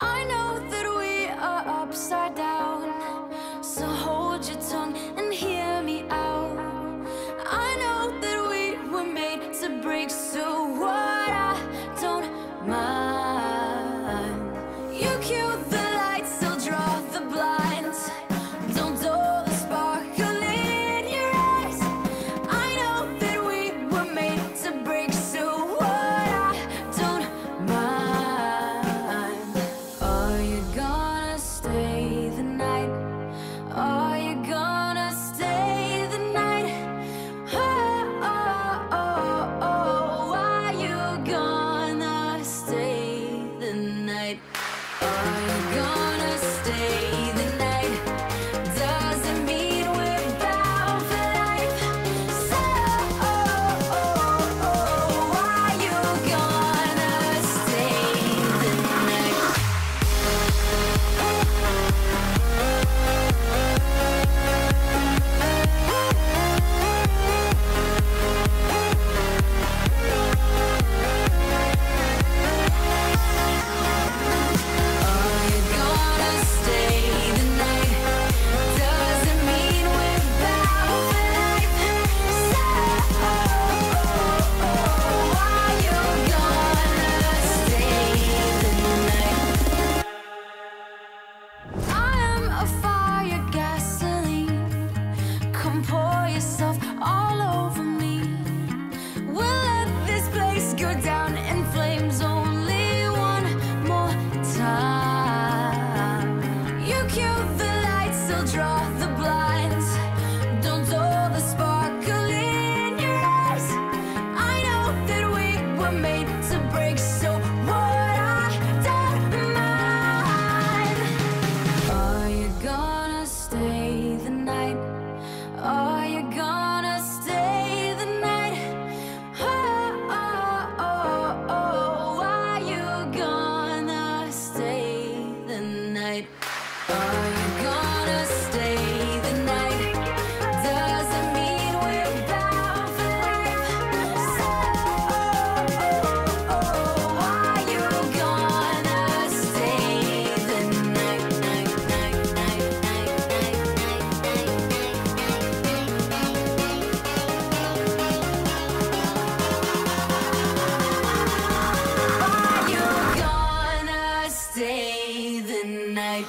I know that we are upside down, so hold your tongue and hear me out. I know that we were made to break, so what, I don't mind. You cue the lights, I'll draw the blinds. Don't dull the sparkle in your eyes. I know that we were made to break, so what, I don't mind. Are you gonna stay the night? Are you gonna stay the night? Oh, oh, oh, oh. Are you gonna stay the night? Are you gonna stay the night? Doesn't mean we're bound for life. So, are you gonna stay the night? Are you gonna stay the night? Doesn't mean we're bound for life. So, are you gonna stay the night? I am a fire, gasoline. Come pour yourself all over me. We'll let this place go down in flames only one more time. You cue the lights, I'll draw the blinds. Don't dull the sparkle in your eyes. I know that we were made to break, so what, I don't mind. Are you gonna stay the night? Are you gonna stay the night? Oh, oh, oh, oh. Are you gonna stay the night? Are you gonna stay the night? Doesn't mean we're bound for life. So, are you gonna stay the night? Are you gonna stay the night?